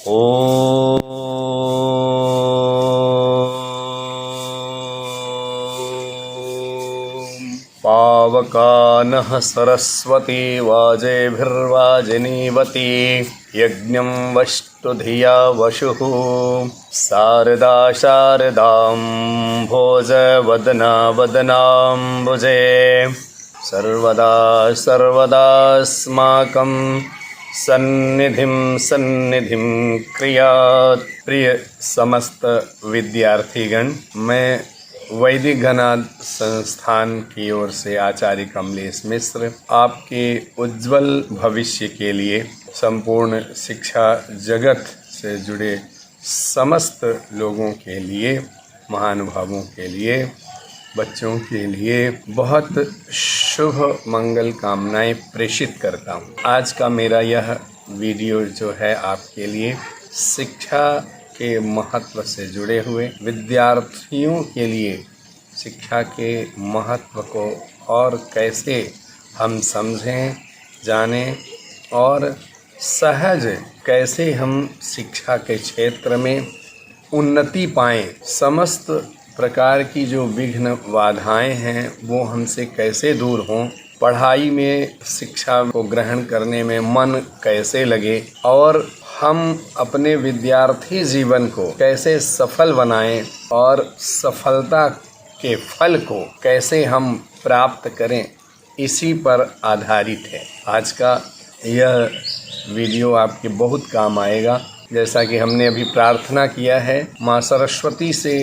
ॐ पावकानः सरस्वती वाजेभिर्वाजिनीवती यज्ञं वष्टु धिया वशुः शारदा शारदां भोजवदना वदनाम्बुजे सर्वदा सर्वदास्माकं सन्निधिं क्रियात्। प्रिय समस्त विद्यार्थीगण, मैं वैदिक गणाध संस्थान की ओर से आचार्य कमलेश मिश्र आपके उज्जवल भविष्य के लिए संपूर्ण शिक्षा जगत से जुड़े समस्त लोगों के लिए, महानुभावों के लिए, बच्चों के लिए बहुत शुभ मंगल कामनाएं प्रेषित करता हूं। आज का मेरा यह वीडियो जो है आपके लिए शिक्षा के महत्व से जुड़े हुए विद्यार्थियों के लिए शिक्षा के महत्व को और कैसे हम समझें, जानें और सहज कैसे हम शिक्षा के क्षेत्र में उन्नति पाएं, समस्त प्रकार की जो विघ्न बाधाएं हैं वो हमसे कैसे दूर हों, पढ़ाई में शिक्षा को ग्रहण करने में मन कैसे लगे और हम अपने विद्यार्थी जीवन को कैसे सफल बनाएं और सफलता के फल को कैसे हम प्राप्त करें, इसी पर आधारित है। आज का यह वीडियो आपके बहुत काम आएगा। जैसा कि हमने अभी प्रार्थना किया है, माँ सरस्वती से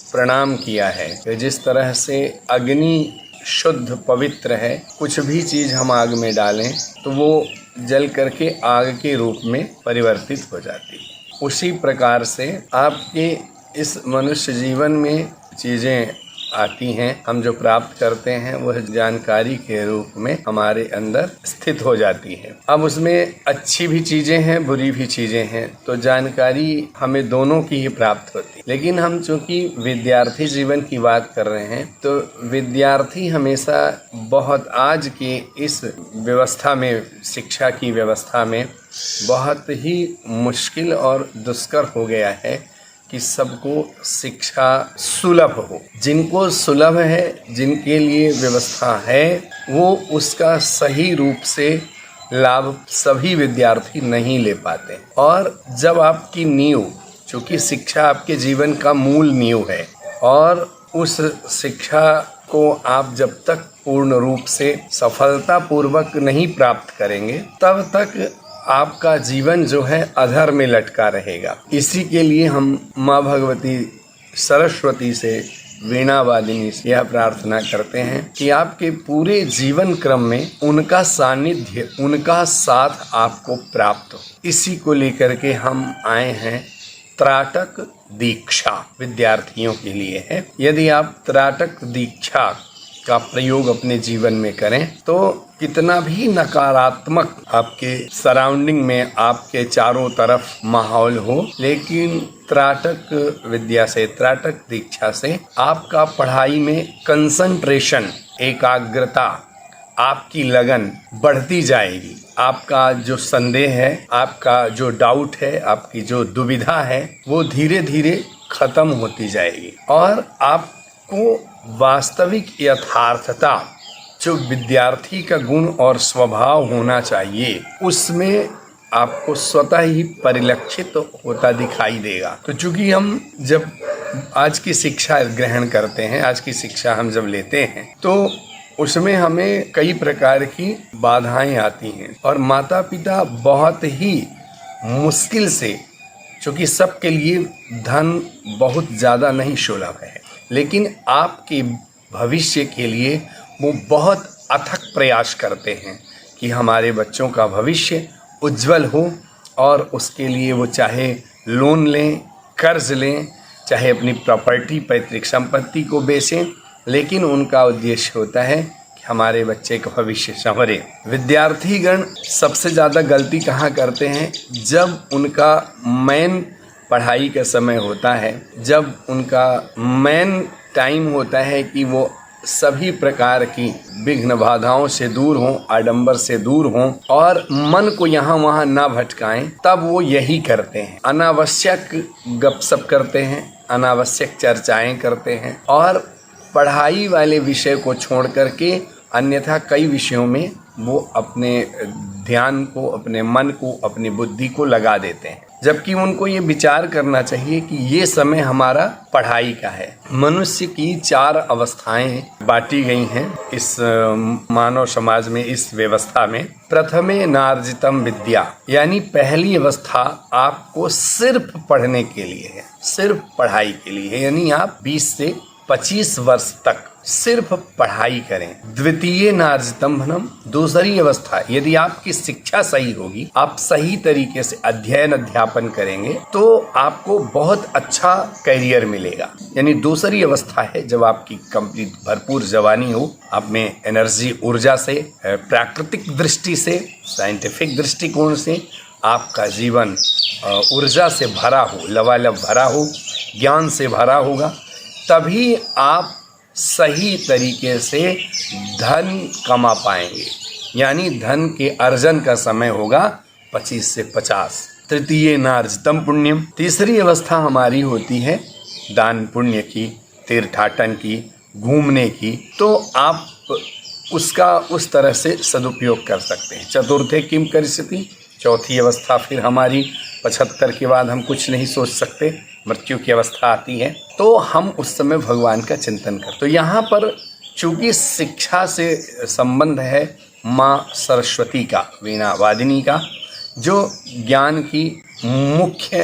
प्रणाम किया है कि जिस तरह से अग्नि शुद्ध पवित्र है, कुछ भी चीज़ हम आग में डालें तो वो जल करके आग के रूप में परिवर्तित हो जाती है। उसी प्रकार से आपके इस मनुष्य जीवन में चीज़ें आती हैं, हम जो प्राप्त करते हैं वह जानकारी के रूप में हमारे अंदर स्थित हो जाती है। अब उसमें अच्छी भी चीज़ें हैं, बुरी भी चीज़ें हैं, तो जानकारी हमें दोनों की ही प्राप्त होती है। लेकिन हम चूँकि विद्यार्थी जीवन की बात कर रहे हैं, तो विद्यार्थी हमेशा बहुत आज की इस व्यवस्था में, शिक्षा की व्यवस्था में बहुत ही मुश्किल और दुष्कर हो गया है कि सबको शिक्षा सुलभ हो। जिनको सुलभ है, जिनके लिए व्यवस्था है, वो उसका सही रूप से लाभ सभी विद्यार्थी नहीं ले पाते। और जब आपकी नींव, चूँकि शिक्षा आपके जीवन का मूल नींव है, और उस शिक्षा को आप जब तक पूर्ण रूप से सफलतापूर्वक नहीं प्राप्त करेंगे, तब तक आपका जीवन जो है अधर में लटका रहेगा। इसी के लिए हम माँ भगवती सरस्वती से, वीणा वादिनी से यह प्रार्थना करते हैं कि आपके पूरे जीवन क्रम में उनका सानिध्य, उनका साथ आपको प्राप्त हो। इसी को लेकर के हम आए हैं। त्राटक दीक्षा विद्यार्थियों के लिए है। यदि आप त्राटक दीक्षा का प्रयोग अपने जीवन में करें तो कितना भी नकारात्मक आपके सराउंडिंग में, आपके चारों तरफ माहौल हो, लेकिन त्राटक विद्या से, त्राटक दीक्षा से आपका पढ़ाई में कंसंट्रेशन, एकाग्रता, आपकी लगन बढ़ती जाएगी। आपका जो संदेह है, आपका जो डाउट है, आपकी जो दुविधा है, वो धीरे धीरे खत्म होती जाएगी और आपको वास्तविक यथार्थता, जो विद्यार्थी का गुण और स्वभाव होना चाहिए, उसमें आपको स्वतः ही परिलक्षित होता दिखाई देगा। तो चूंकि हम जब आज की शिक्षा ग्रहण करते हैं, आज की शिक्षा हम जब लेते हैं, तो उसमें हमें कई प्रकार की बाधाएं आती हैं और माता पिता बहुत ही मुश्किल से, चूँकि सबके लिए धन बहुत ज़्यादा नहीं सुलभ है, लेकिन आपके भविष्य के लिए वो बहुत अथक प्रयास करते हैं कि हमारे बच्चों का भविष्य उज्जवल हो, और उसके लिए वो चाहे लोन लें, कर्ज लें, चाहे अपनी प्रॉपर्टी, पैतृक संपत्ति को बेचें, लेकिन उनका उद्देश्य होता है कि हमारे बच्चे का भविष्य संवरे। विद्यार्थीगण सबसे ज़्यादा गलती कहाँ करते हैं? जब उनका मेन पढ़ाई का समय होता है, जब उनका मेन टाइम होता है कि वो सभी प्रकार की विघ्न बाधाओं से दूर हों, आडंबर से दूर हों और मन को यहाँ वहाँ ना भटकाएं, तब वो यही करते हैं। अनावश्यक गपशप करते हैं, अनावश्यक चर्चाएं करते हैं और पढ़ाई वाले विषय को छोड़ करके अन्यथा कई विषयों में वो अपने ध्यान को, अपने मन को, अपनी बुद्धि को लगा देते हैं, जबकि उनको ये विचार करना चाहिए कि ये समय हमारा पढ़ाई का है। मनुष्य की 4 अवस्थाएं बांटी गई हैं इस मानव समाज में, इस व्यवस्था में। प्रथमे नार्जितम विद्या, यानी पहली अवस्था आपको सिर्फ पढ़ने के लिए है, सिर्फ पढ़ाई के लिए है, यानी आप 20 से 25 वर्ष तक सिर्फ पढ़ाई करें। द्वितीय नार्जितम धनम, दूसरी अवस्था, यदि आपकी शिक्षा सही होगी, आप सही तरीके से अध्ययन अध्यापन करेंगे तो आपको बहुत अच्छा करियर मिलेगा। यानी दूसरी अवस्था है जब आपकी कंप्लीट भरपूर जवानी हो, आप में एनर्जी, ऊर्जा से, प्राकृतिक दृष्टि से, साइंटिफिक दृष्टिकोण से आपका जीवन ऊर्जा से भरा हो, लबालब भरा हो, ज्ञान से भरा होगा, तभी आप सही तरीके से धन कमा पाएंगे। यानी धन के अर्जन का समय होगा 25 से 50। तृतीय नार्जितम पुण्यम, तीसरी अवस्था हमारी होती है दान पुण्य की, तीर्थाटन की, घूमने की, तो आप उसका उस तरह से सदुपयोग कर सकते हैं। चतुर्थे किम करिष्यति, चौथी अवस्था फिर हमारी 75 के बाद हम कुछ नहीं सोच सकते, मृत्यु की अवस्था आती है, तो हम उस समय भगवान का चिंतन करते। तो यहाँ पर चूंकि शिक्षा से संबंध है माँ सरस्वती का, वीणा वादिनी का, जो ज्ञान की मुख्य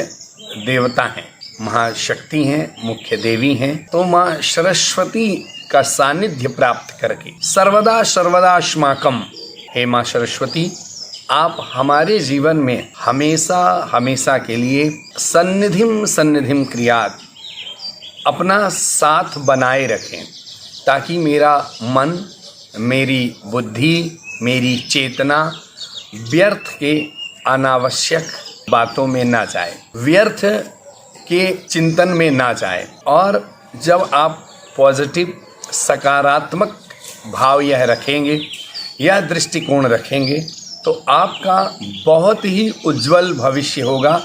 देवता हैं, महाशक्ति हैं, मुख्य देवी हैं, तो माँ सरस्वती का सानिध्य प्राप्त करके सर्वदा सर्वदा अस्माकम, हे माँ सरस्वती, आप हमारे जीवन में हमेशा हमेशा के लिए सन्निधिम सन्निधिम क्रियात, अपना साथ बनाए रखें, ताकि मेरा मन, मेरी बुद्धि, मेरी चेतना व्यर्थ के अनावश्यक बातों में ना जाए, व्यर्थ के चिंतन में ना जाए। और जब आप पॉजिटिव, सकारात्मक भाव यह रखेंगे, यह दृष्टिकोण रखेंगे, तो आपका बहुत ही उज्जवल भविष्य होगा।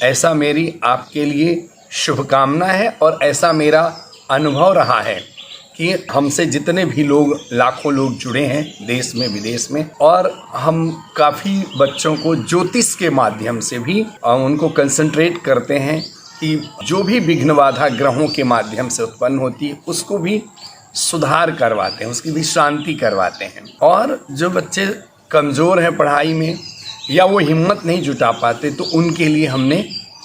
ऐसा मेरी आपके लिए शुभकामना है और ऐसा मेरा अनुभव रहा है कि हमसे जितने भी लोग, लाखों लोग जुड़े हैं देश में विदेश में, और हम काफ़ी बच्चों को ज्योतिष के माध्यम से भी उनको कंसंट्रेट करते हैं कि जो भी विघ्न बाधा ग्रहों के माध्यम से उत्पन्न होती है उसको भी सुधार करवाते हैं, उसकी भी शांति करवाते हैं। और जो बच्चे कमज़ोर हैं पढ़ाई में या वो हिम्मत नहीं जुटा पाते, तो उनके लिए हमने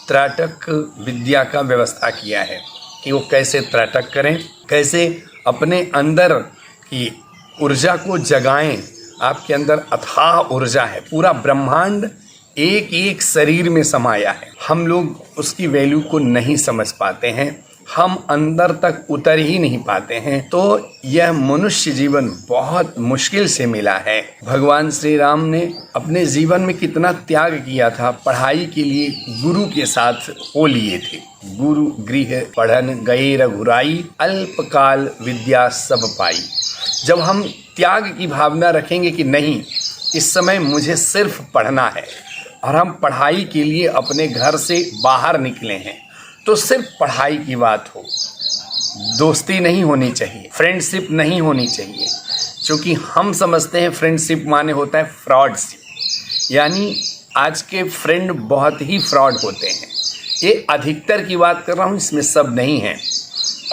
त्राटक विद्या का व्यवस्था किया है कि वो कैसे त्राटक करें, कैसे अपने अंदर की ऊर्जा को जगाएं। आपके अंदर अथाह ऊर्जा है, पूरा ब्रह्मांड एक एक शरीर में समाया है। हम लोग उसकी वैल्यू को नहीं समझ पाते हैं, हम अंदर तक उतर ही नहीं पाते हैं। तो यह मनुष्य जीवन बहुत मुश्किल से मिला है। भगवान श्री राम ने अपने जीवन में कितना त्याग किया था, पढ़ाई के लिए गुरु के साथ हो लिए थे। गुरु गृह पढ़न गए रघुराई, अल्पकाल विद्या सब पाई। जब हम त्याग की भावना रखेंगे कि नहीं, इस समय मुझे सिर्फ पढ़ना है, और हम पढ़ाई के लिए अपने घर से बाहर निकले हैं, तो सिर्फ पढ़ाई की बात हो, दोस्ती नहीं होनी चाहिए, फ्रेंडशिप नहीं होनी चाहिए। क्योंकि हम समझते हैं फ्रेंडशिप माने होता है फ्रॉडशिप, यानी आज के फ्रेंड बहुत ही फ्रॉड होते हैं। ये अधिकतर की बात कर रहा हूँ, इसमें सब नहीं है।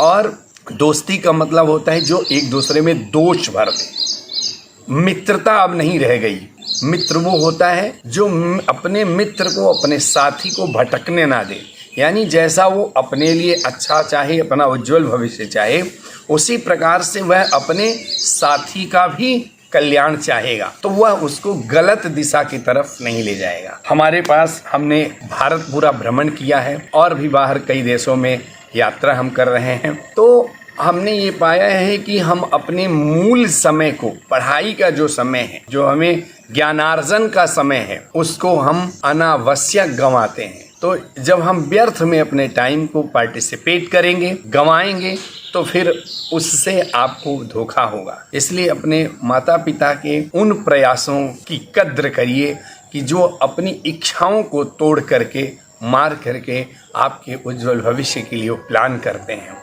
और दोस्ती का मतलब होता है जो एक दूसरे में दोष भर दे। मित्रता अब नहीं रह गई। मित्र वो होता है जो अपने मित्र को, अपने साथी को भटकने ना दे। यानी जैसा वो अपने लिए अच्छा चाहे, अपना उज्जवल भविष्य चाहे, उसी प्रकार से वह अपने साथी का भी कल्याण चाहेगा, तो वह उसको गलत दिशा की तरफ नहीं ले जाएगा। हमारे पास, हमने भारत पूरा भ्रमण किया है और भी बाहर कई देशों में यात्रा हम कर रहे हैं, तो हमने ये पाया है कि हम अपने मूल समय को, पढ़ाई का जो समय है, जो हमें ज्ञानार्जन का समय है, उसको हम अनावश्यक गंवाते हैं। तो जब हम व्यर्थ में अपने टाइम को पार्टिसिपेट करेंगे, गंवाएंगे, तो फिर उससे आपको धोखा होगा। इसलिए अपने माता पिता के उन प्रयासों की कद्र करिए कि जो अपनी इच्छाओं को तोड़ करके, मार करके आपके उज्जवल भविष्य के लिए प्लान करते हैं।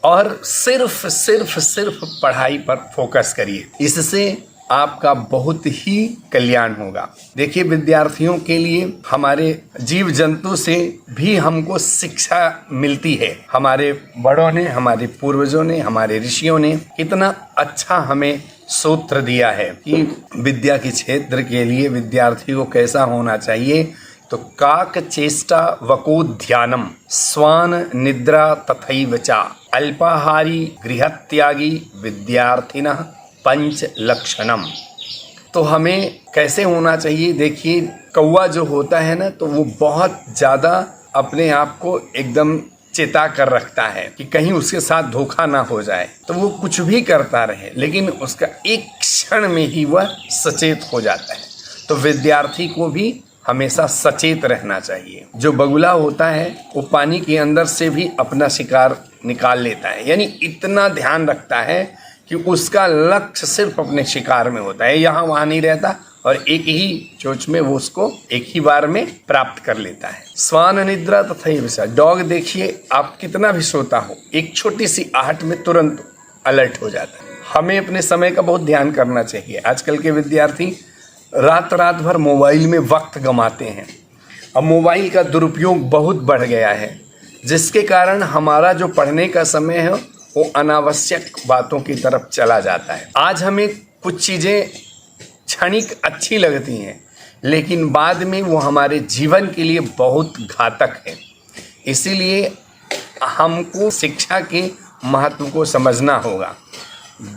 और सिर्फ पढ़ाई पर फोकस करिए, इससे आपका बहुत ही कल्याण होगा। देखिए, विद्यार्थियों के लिए हमारे जीव जंतु से भी हमको शिक्षा मिलती है। हमारे बड़ों ने, हमारे पूर्वजों ने, हमारे ऋषियों ने कितना अच्छा हमें सूत्र दिया है कि विद्या के क्षेत्र के लिए विद्यार्थी को कैसा होना चाहिए। तो काक चेष्टा वको ध्यानम स्वान निद्रा तथैव चा अल्पाहारी गृहत्यागी विद्यार्थिनः पंच लक्षणम। तो हमें कैसे होना चाहिए? देखिए, कौवा जो होता है ना, तो वो बहुत ज़्यादा अपने आप को एकदम चेता कर रखता है कि कहीं उसके साथ धोखा ना हो जाए, तो वो कुछ भी करता रहे, लेकिन उसका एक क्षण में ही वह सचेत हो जाता है। तो विद्यार्थी को भी हमेशा सचेत रहना चाहिए। जो बगुला होता है वो पानी के अंदर से भी अपना शिकार निकाल लेता है, यानी इतना ध्यान रखता है कि उसका लक्ष्य सिर्फ अपने शिकार में होता है, यहाँ वहाँ नहीं रहता, और एक ही चोंच में वो उसको एक ही बार में प्राप्त कर लेता है। स्वान निद्रा तथैव चा। डॉग देखिए, आप कितना भी सोता हो, एक छोटी सी आहट में तुरंत अलर्ट हो जाता है। हमें अपने समय का बहुत ध्यान करना चाहिए। आजकल के विद्यार्थी रात भर मोबाइल में वक्त गंवाते हैं। अब मोबाइल का दुरुपयोग बहुत बढ़ गया है, जिसके कारण हमारा जो पढ़ने का समय है वो अनावश्यक बातों की तरफ चला जाता है। आज हमें कुछ चीज़ें क्षणिक अच्छी लगती हैं, लेकिन बाद में वो हमारे जीवन के लिए बहुत घातक है। इसीलिए हमको शिक्षा के महत्व को समझना होगा।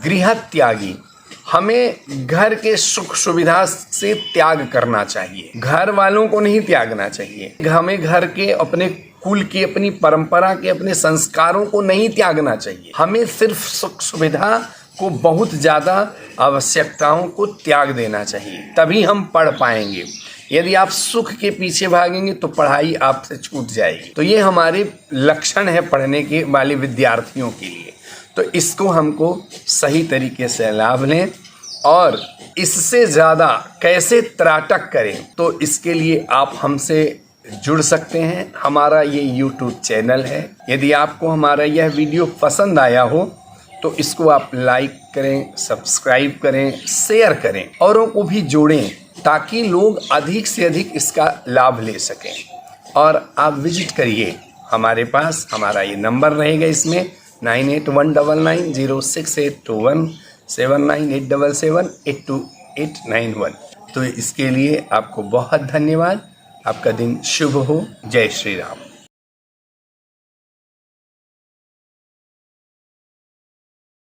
गृह त्यागी, हमें घर के सुख सुविधा से त्याग करना चाहिए, घर वालों को नहीं त्यागना चाहिए। हमें घर के, अपने कुल की, अपनी परंपरा के, अपने संस्कारों को नहीं त्यागना चाहिए। हमें सिर्फ सुख सुविधा को, बहुत ज़्यादा आवश्यकताओं को त्याग देना चाहिए, तभी हम पढ़ पाएंगे। यदि आप सुख के पीछे भागेंगे तो पढ़ाई आपसे छूट जाएगी। तो ये हमारे लक्षण है पढ़ने के वाले विद्यार्थियों के लिए। तो इसको हमको सही तरीके से लाभ लें, और इससे ज़्यादा कैसे त्राटक करें, तो इसके लिए आप हमसे जुड़ सकते हैं। हमारा ये YouTube चैनल है। यदि आपको हमारा यह वीडियो पसंद आया हो तो इसको आप लाइक करें, सब्सक्राइब करें, शेयर करें, औरों को भी जोड़ें, ताकि लोग अधिक से अधिक इसका लाभ ले सकें। और आप विजिट करिए हमारे पास, हमारा ये नंबर रहेगा इसमें 9819906821 7987782891। तो इसके लिए आपको बहुत धन्यवाद। आपका दिन शुभ हो। जय श्री राम।